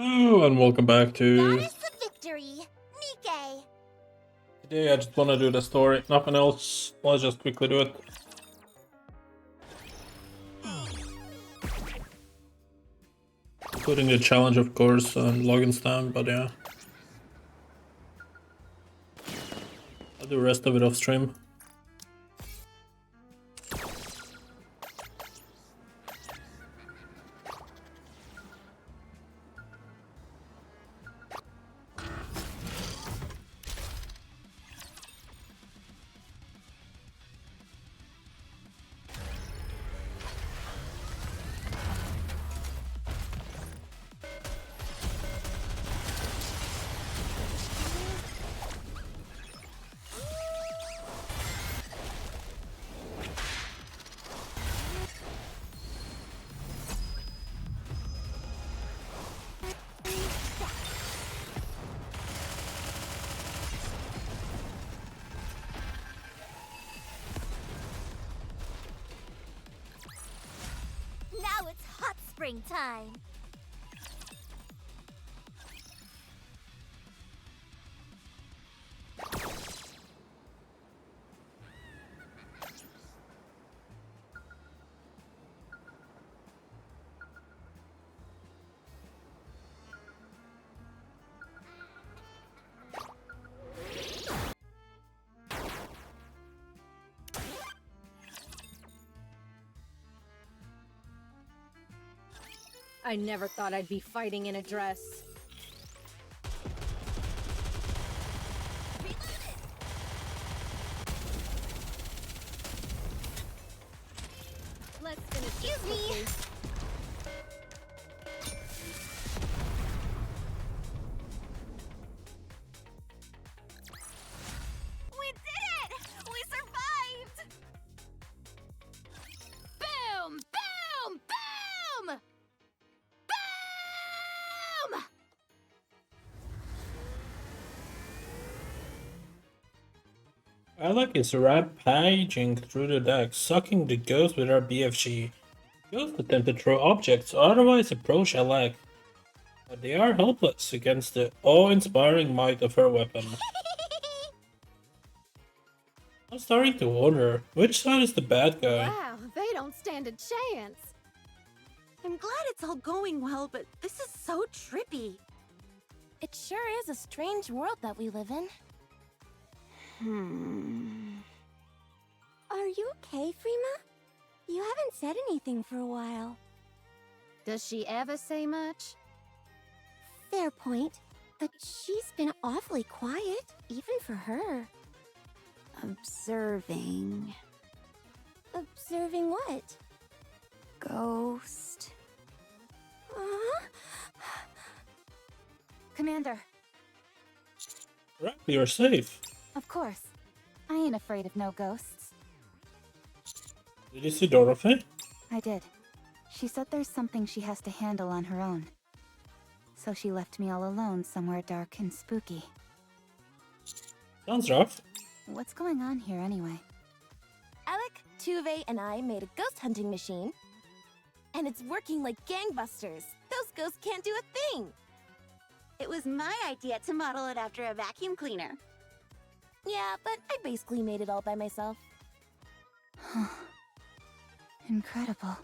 Oh, and welcome back to... Goddess of Victory, Nikke. Today I just want to do the story, nothing else. Let's just quickly do it. Including the challenge, of course, and login stamp, but yeah. I'll do the rest of it off stream. Now it's hot spring time. I never thought I'd be fighting in a dress. Let's finish this Excuse me. quickly. We did it! We survived! Boom! Boom! Boom! Boom! I like his rampaging through the deck, sucking the ghost with our BFG. Ghosts attempt to throw objects, otherwise approach Alec. But they are helpless against the awe-inspiring might of her weapon. I'm starting to wonder, which side is the bad guy? Wow, they don't stand a chance. I'm glad it's all going well, but this is so trippy. It sure is a strange world that we live in. Are you okay, Freema? You haven't said anything for a while. Does she ever say much? Fair point, but she's been awfully quiet, even for her. Observing. Observing what? Ghost. Commander, Right, you're safe. Of course. I ain't afraid of no ghosts. Did you see Dorothy? I did. She said there's something she has to handle on her own. So she left me all alone somewhere dark and spooky. Sounds rough. What's going on here anyway? Alec, Tuve, and I made a ghost hunting machine. And it's working like gangbusters. Those ghosts can't do a thing. It was my idea to model it after a vacuum cleaner. Yeah, but I basically made it all by myself. Incredible.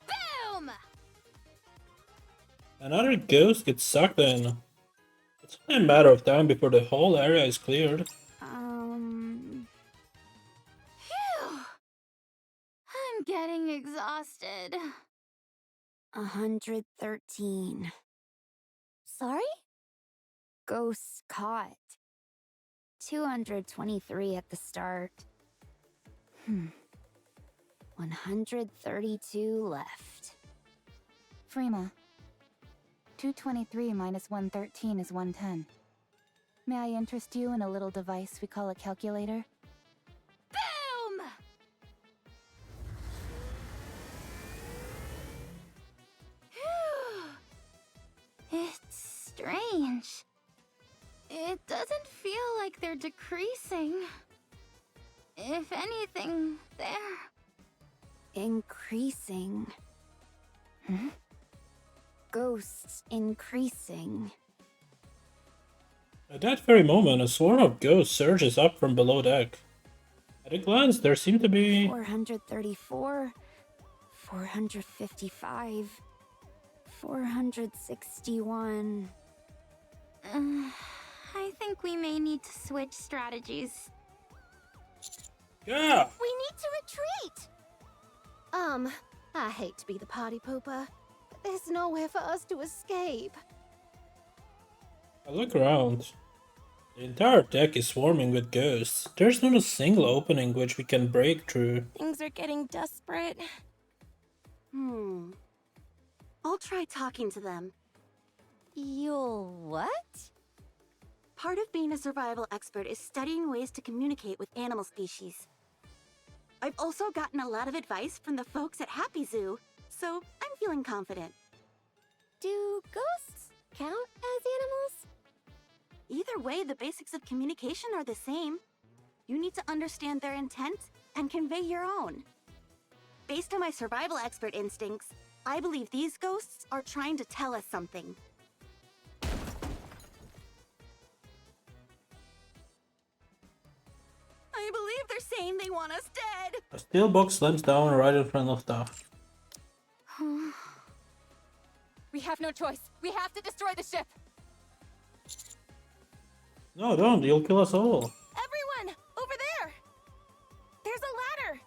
Boom! Another ghost gets sucked in. It's only a matter of time before the whole area is cleared. Phew. I'm getting exhausted. 113. Sorry? Ghosts caught. 223 at the start. 132 left. Freema. 223 minus 113 is 110. May I interest you in a little device we call a calculator? Boom! It's strange. It doesn't feel like they're decreasing. If anything, they're increasing. ghosts increasing. At that very moment, a swarm of ghosts surges up from below deck. At a glance, there seem to be 434, 455, 461. I think we may need to switch strategies. yeah. We need to retreat! I hate to be the party pooper, but there's nowhere for us to escape. I look around. The entire deck is swarming with ghosts. There's not a single opening which we can break through. Things are getting desperate. I'll try talking to them. You'll what? Part of being a survival expert is studying ways to communicate with animal species. I've also gotten a lot of advice from the folks at Happy Zoo, so I'm feeling confident. Do ghosts count as animals? Either way, the basics of communication are the same. You need to understand their intent and convey your own. Based on my survival expert instincts, I believe these ghosts are trying to tell us something. I believe they're saying they want us dead. A steel box slams down right in front of Duff. We have no choice. We have to destroy the ship. No, don't. You'll kill us all. Everyone, over there! There's a ladder!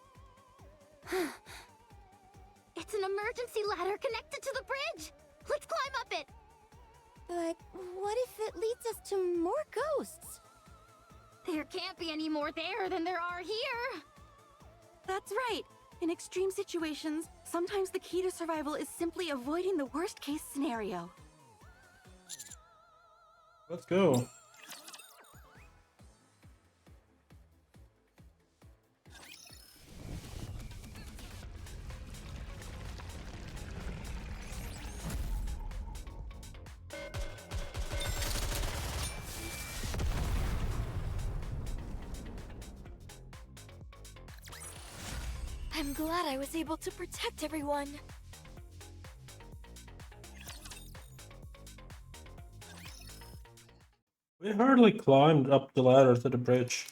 It's an emergency ladder connected to the bridge. Let's climb up it. But what if it leads us to more ghosts? There can't be any more there than there are here. That's right. In extreme situations, sometimes the key to survival is simply avoiding the worst case scenario. Let's go. I'm glad I was able to protect everyone. We hardly climbed up the ladder to the bridge.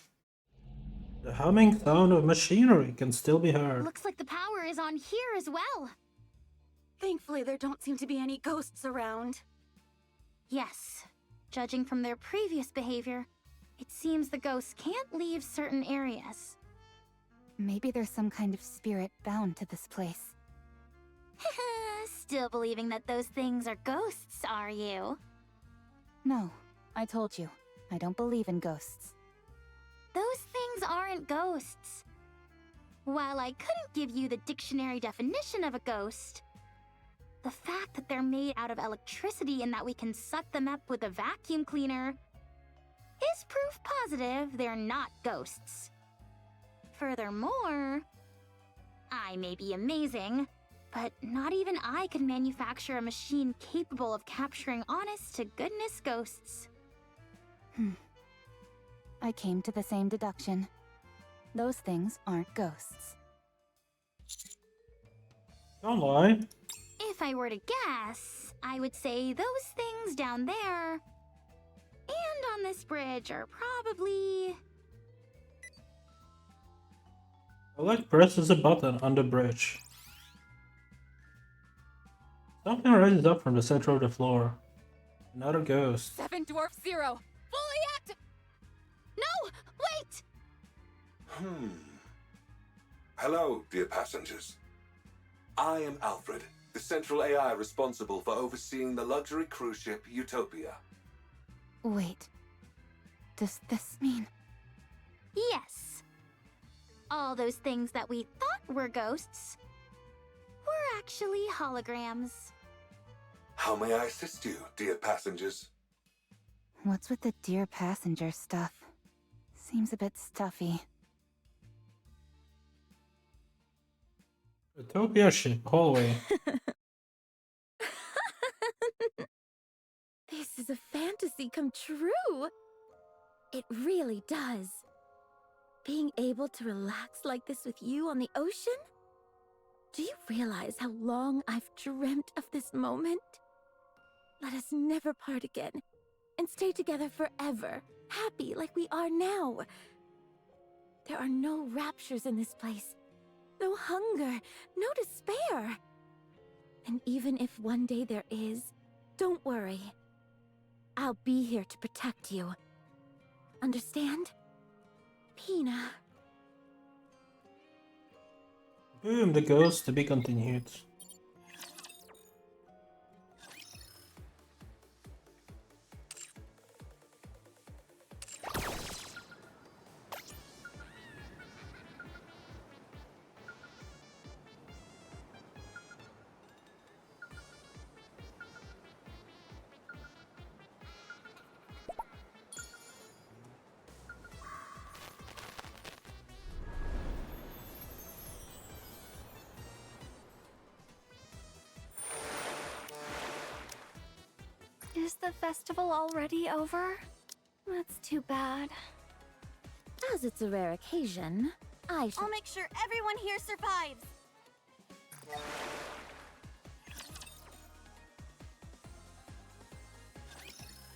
The humming sound of machinery can still be heard. Looks like the power is on here as well. Thankfully, there don't seem to be any ghosts around. Yes, judging from their previous behavior, it seems the ghosts can't leave certain areas. Maybe there's some kind of spirit bound to this place. Still believing that those things are ghosts, are you? No, I told you. I don't believe in ghosts. Those things aren't ghosts. While I couldn't give you the dictionary definition of a ghost, the fact that they're made out of electricity and that we can suck them up with a vacuum cleaner is proof positive they're not ghosts. Furthermore, I may be amazing, but not even I can manufacture a machine capable of capturing honest-to-goodness ghosts. I came to the same deduction. Those things aren't ghosts. Don't lie. If I were to guess, I would say those things down there and on this bridge are probably... Alec presses a button on the bridge. Something rises up from the center of the floor. Another ghost. 7 Dwarf 0. Fully active. No! Wait! Hello, dear passengers. I am Alfred, the central AI responsible for overseeing the luxury cruise ship Utopia. Wait. Does this mean... Yes. All those things that we thought were ghosts were actually holograms. How may I assist you, dear passengers? What's with the dear passenger stuff? Seems a bit stuffy. Utopia ship hallway. This is a fantasy come true. It really does. Being able to relax like this with you on the ocean? Do you realize how long I've dreamt of this moment? Let us never part again, and stay together forever, happy like we are now. There are no raptures in this place, no hunger, no despair. And even if one day there is, don't worry. I'll be here to protect you. Understand? Pina. Boom, the ghost to be continued. Is the festival already over? That's too bad. As it's a rare occasion, I'll make sure everyone here survives.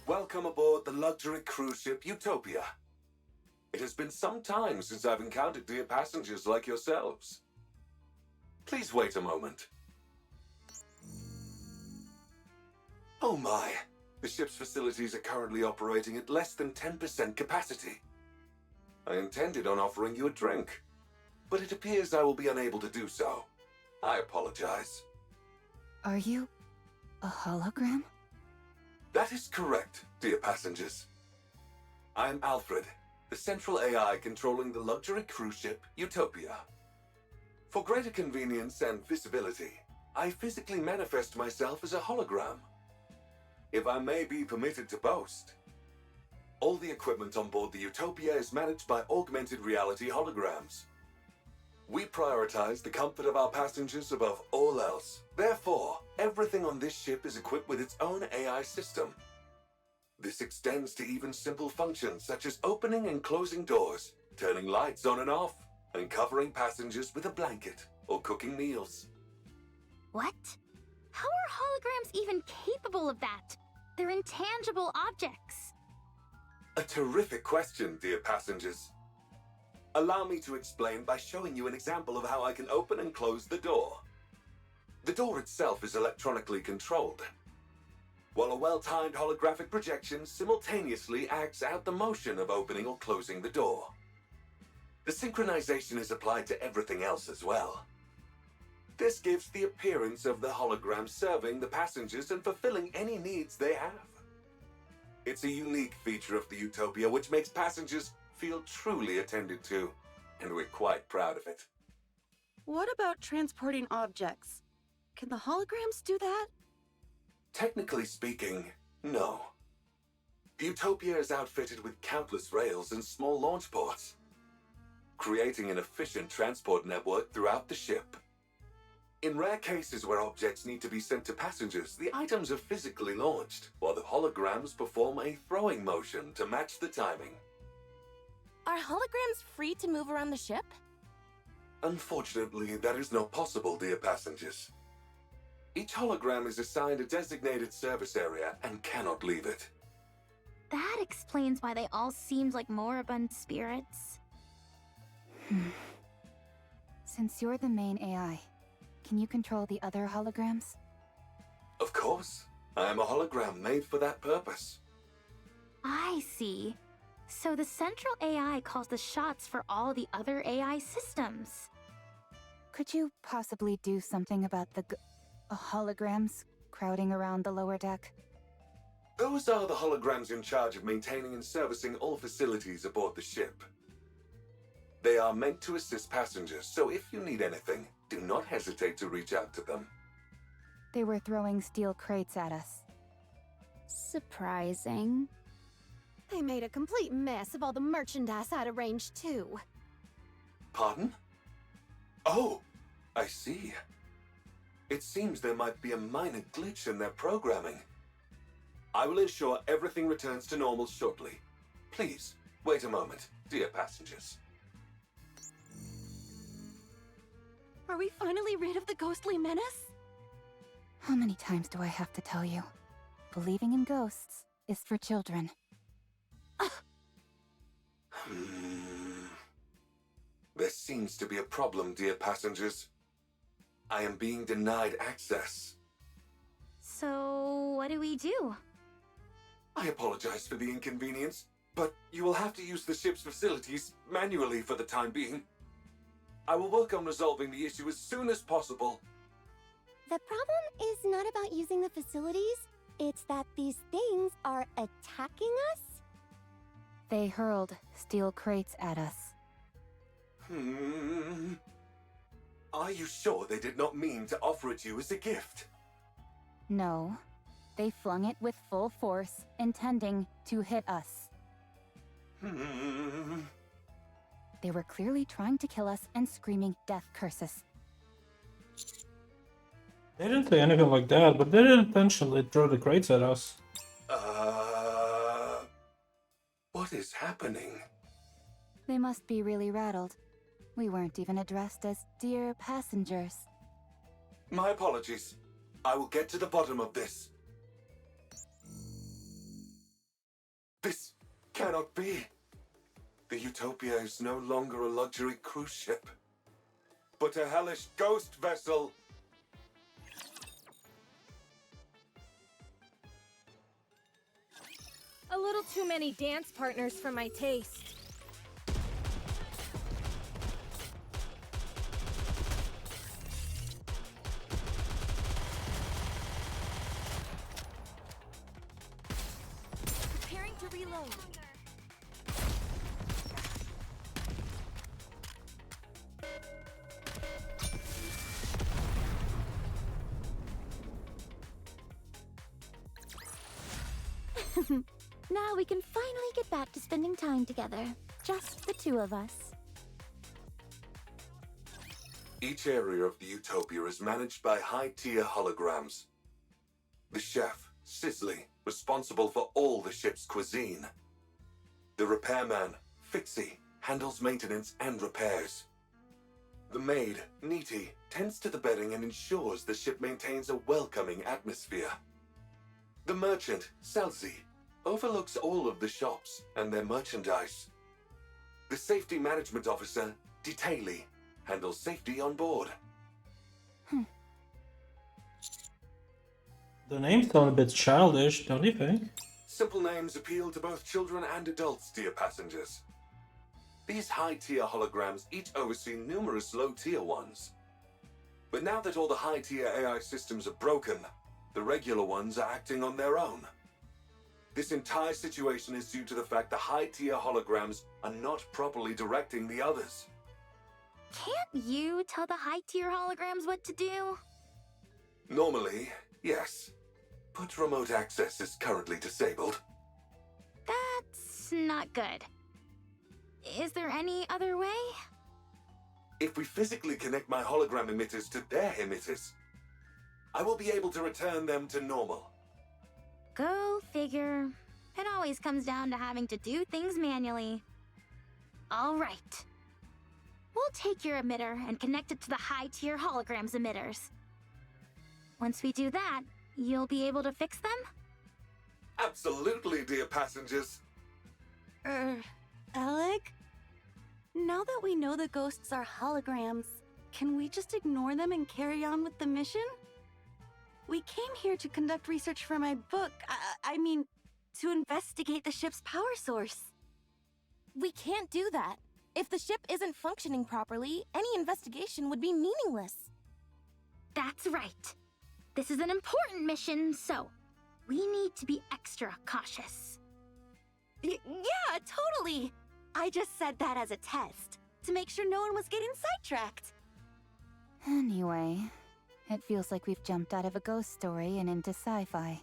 Welcome aboard the luxury cruise ship Utopia. It has been some time since I've encountered dear passengers like yourselves. Please wait a moment. Oh my, the ship's facilities are currently operating at less than 10% capacity. I intended on offering you a drink, but it appears I will be unable to do so. I apologize. Are you a hologram? That is correct, dear passengers. I am Alfred, the central AI controlling the luxury cruise ship Utopia. For greater convenience and visibility, I physically manifest myself as a hologram. If I may be permitted to boast, all the equipment on board the Utopia is managed by augmented reality holograms. We prioritize the comfort of our passengers above all else. Therefore, everything on this ship is equipped with its own AI system. This extends to even simple functions such as opening and closing doors, turning lights on and off, and covering passengers with a blanket or cooking meals. What? How are holograms even capable of that? They're intangible objects. A terrific question, dear passengers. Allow me to explain by showing you an example of how I can open and close the door. The door itself is electronically controlled, while a well-timed holographic projection simultaneously acts out the motion of opening or closing the door. The synchronization is applied to everything else as well. This gives the appearance of the hologram serving the passengers and fulfilling any needs they have. It's a unique feature of the Utopia which makes passengers feel truly attended to, and we're quite proud of it. What about transporting objects? Can the holograms do that? Technically speaking, no. The Utopia is outfitted with countless rails and small launch ports, creating an efficient transport network throughout the ship. In rare cases where objects need to be sent to passengers, the items are physically launched, while the holograms perform a throwing motion to match the timing. Are holograms free to move around the ship? Unfortunately, that is not possible, dear passengers. Each hologram is assigned a designated service area and cannot leave it. That explains why they all seemed like moribund spirits. Since you're the main AI, can you control the other holograms? Of course. I am a hologram made for that purpose. I see. So the central AI calls the shots for all the other AI systems. Could you possibly do something about the holograms crowding around the lower deck? Those are the holograms in charge of maintaining and servicing all facilities aboard the ship. They are meant to assist passengers, so if you need anything, do not hesitate to reach out to them. They were throwing steel crates at us. Surprising. They made a complete mess of all the merchandise out of range, too. Pardon? Oh, I see. It seems there might be a minor glitch in their programming. I will ensure everything returns to normal shortly. Please, wait a moment, dear passengers. Are we finally rid of the ghostly menace? How many times do I have to tell you? believing in ghosts is for children. There seems to be a problem, dear passengers. I am being denied access. So, what do we do? I apologize for the inconvenience, but you will have to use the ship's facilities manually for the time being. I will work on resolving the issue as soon as possible. The problem is not about using the facilities, it's that these things are attacking us. They hurled steel crates at us. Are you sure they did not mean to offer it you as a gift? No, they flung it with full force, intending to hit us. They were clearly trying to kill us and screaming death curses. They didn't say anything like that, but they did intentionally throw the crates at us. What is happening? They must be really rattled. We weren't even addressed as dear passengers. My apologies. I will get to the bottom of this. This cannot be. The Utopia is no longer a luxury cruise ship, but a hellish ghost vessel. A little too many dance partners for my taste. Preparing to reload. Now we can finally get back to spending time together. Just the two of us. Each area of the Utopia is managed by high-tier holograms. The chef, Sisley, responsible for all the ship's cuisine. The repairman, Fixie, handles maintenance and repairs. The maid, Nikke, tends to the bedding and ensures the ship maintains a welcoming atmosphere. The merchant, Selzy, overlooks all of the shops and their merchandise. The safety management officer, Detaily, handles safety on board. The names sound a bit childish, don't you think? Simple names appeal to both children and adults, dear passengers. These high-tier holograms each oversee numerous low-tier ones. But now that all the high-tier AI systems are broken, the regular ones are acting on their own. This entire situation is due to the fact the high-tier holograms are not properly directing the others. Can't you tell the high-tier holograms what to do? Normally, yes. But remote access is currently disabled. That's not good. Is there any other way? If we physically connect my hologram emitters to their emitters, I will be able to return them to normal. Go figure. It always comes down to having to do things manually. All right. We'll take your emitter and connect it to the high-tier holograms emitters. Once we do that, you'll be able to fix them? Absolutely, dear passengers. Alec? Now that we know the ghosts are holograms, can we just ignore them and carry on with the mission? We came here to conduct research for my book. I mean, to investigate the ship's power source. We can't do that. If the ship isn't functioning properly, any investigation would be meaningless. That's right. This is an important mission, so we need to be extra cautious. Yeah, totally. I just said that as a test, to make sure no one was getting sidetracked. Anyway, it feels like we've jumped out of a ghost story and into sci-fi.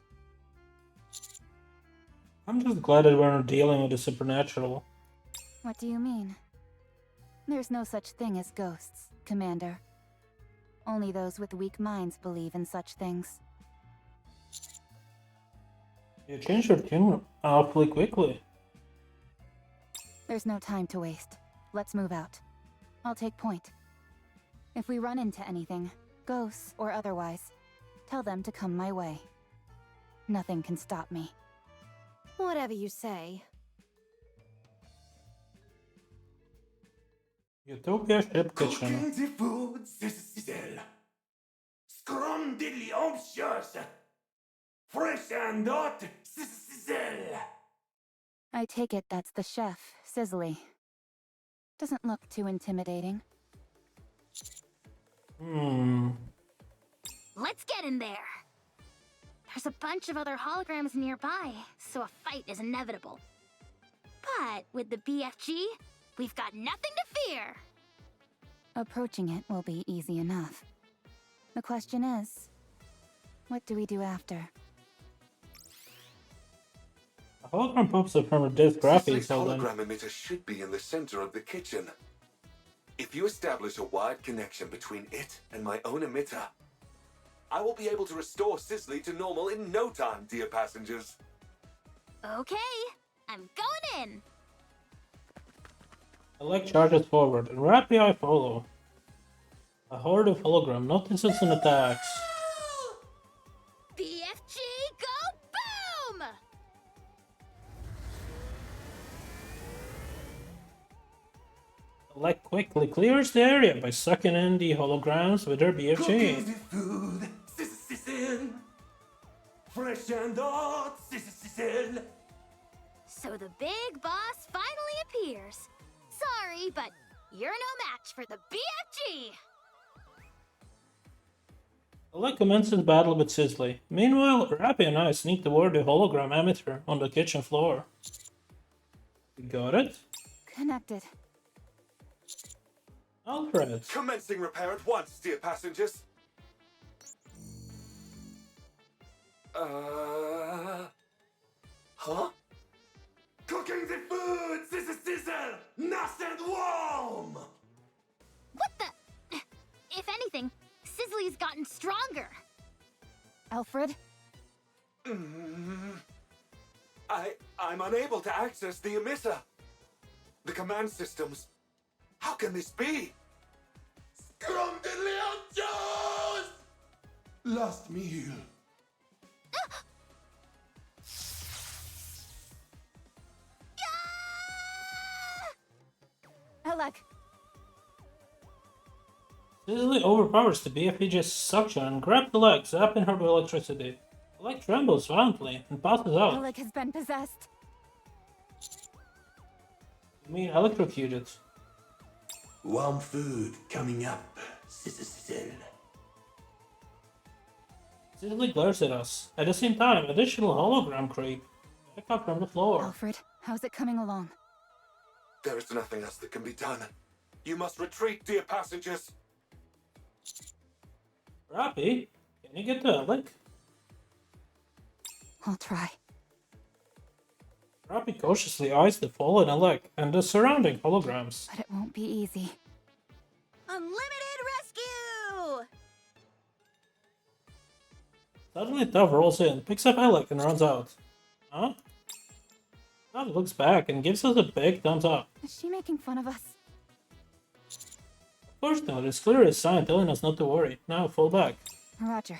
I'm just glad that we're not dealing with the supernatural. What do you mean? There's no such thing as ghosts, Commander. Only those with weak minds believe in such things. You changed your tune awfully quickly. There's no time to waste. Let's move out. I'll take point. If we run into anything, ghosts or otherwise, tell them to come my way. Nothing can stop me. Whatever you say. Utopia Ship Kitchen. the food, sizzle. Scrum diddly umptious. Fresh and hot, sizzle. I take it that's the chef, Sizzly. Doesn't look too intimidating. Let's get in there. There's a bunch of other holograms nearby, so a fight is inevitable. But with the BFG, we've got nothing to fear. Approaching it will be easy enough. The question is, what do we do after? A hologram pops up from a dead graphics This so then. hologram emitter should be in the center of the kitchen. If you establish a wide connection between it and my own emitter, I will be able to restore Sizzly to normal in no time, dear passengers. Okay, I'm going in. Alec charges forward, and Rappy I follow. A horde of hologram notices and attacks. BFG, go boom! Alec quickly clears the area by sucking in the holograms with her Cooking BFG. the food, sizzle. Fresh and hot, sizzle. So the big boss finally appears. Sorry, but you're no match for the BFG. Alec commences battle with Sizzly. Meanwhile, Rappy and I sneak toward the hologram emitter on the kitchen floor. Got it? Connected. Alfred. Commencing repair at once, dear passengers. Huh? Cooking the food, sizzle. Nice and warm. What the? If anything, Sizzly's gotten stronger. Alfred? I'm unable to access the emitter. The command systems. How can this be? Scrum diddly umptious. Last meal. Alec! Sizzly overpowers the BFG's suction and grabs the leg, zapping her with electricity. Alec trembles violently and passes out. Alec has been possessed. You mean electrocuted? Warm food coming up, sizzle. Sizzly glares at us. At the same time, additional hologram creep back up from the floor. Alfred, how's it coming along? There is nothing else that can be done. You must retreat, dear passengers. Rappy, can you get to Alec? I'll try. Rappy cautiously eyes the fallen Alec and the surrounding holograms. But it won't be easy. Unlimited rescue! Suddenly Dove rolls in, picks up Alec and runs out. Huh? Dove looks back and gives us a big thumbs up. Is she making fun of us? Of course not, it's clearly a sign telling us not to worry. Now fall back. Roger.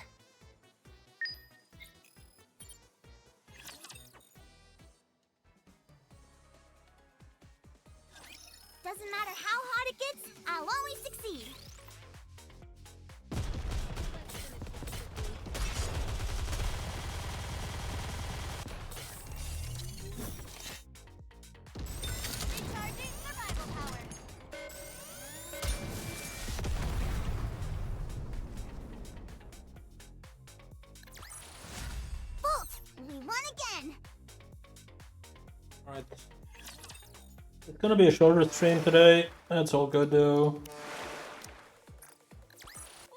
Doesn't matter how hard it gets, I'll always succeed. Recharging survival power. Bolt, we won again. Alright. It's gonna be a shorter stream today. That's all good though.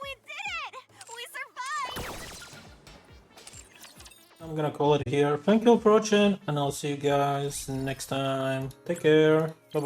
We did it! We survived! I'm gonna call it here. Thank you for watching, and I'll see you guys next time. Take care. Bye bye.